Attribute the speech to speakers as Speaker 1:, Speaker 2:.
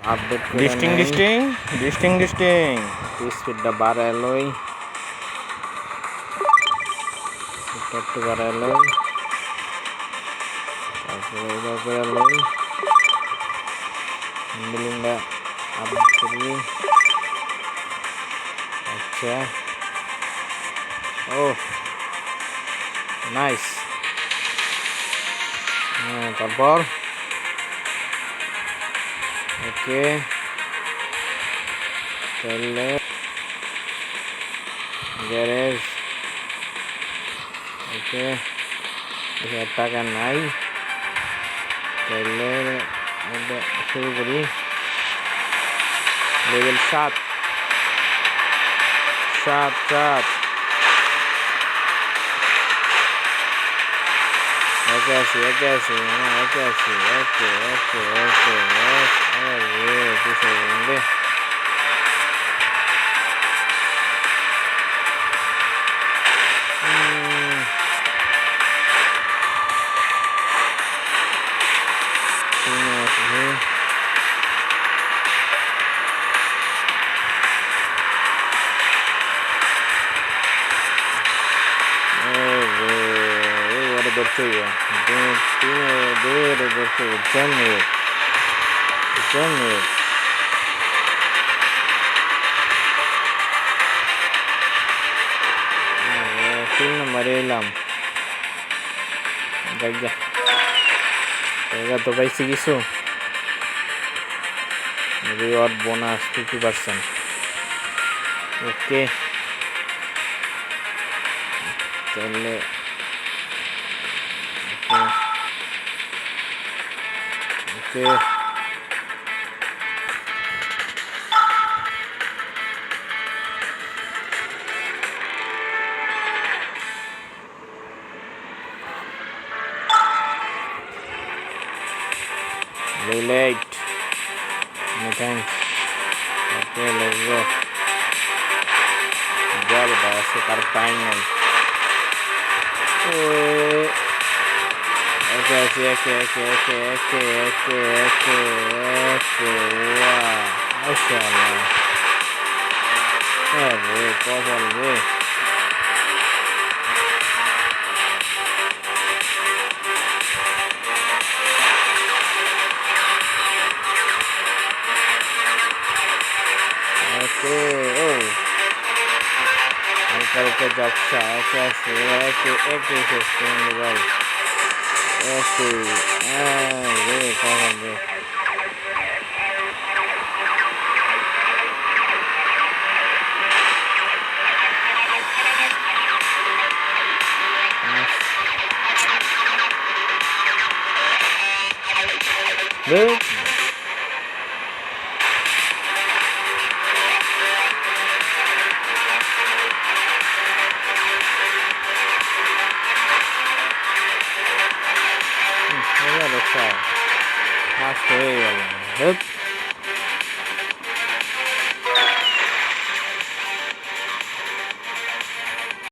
Speaker 1: Update করে
Speaker 2: ডিস্টিং
Speaker 1: নেই।
Speaker 2: ডিস্টিং ডিস্টিং ডিস্টিং
Speaker 1: স্পিডটা বাড়াইলই, স্পিডটা একটু বাড়াইলই, তারপরে এইভাবে বাড়াইলই, হ্যান্ডেলিংটা আপডেট করি। আচ্ছা, ও নাইস। তারপর ওকে, তাহলে গ্যারেজ, ওকে, টাকা নাই, তাহলে শুরু করি। লেভেল 7, 7, 7। একে আছি, একে আছি, একে আছি, ওকে ওকে ওকে। কিছু রে, ধরতে হইব, ধরতে হইব, জন্মে জন্মে। 3 নম্বরে এলাম। জায়গা তো পাইছি কিছু, রিওয়ার্ড বোনাস 50%। ওকে, তাহলে ওকে ওকে। Late. No thanks. Okay, let's go. Jab basta kar time nahi. Okay, wow. Mashallah. Arre, kofal re. Okay, oh. Hasta japsa, okay, system level. Okay, re, kofal re. Look. Must hoi gel. Hop.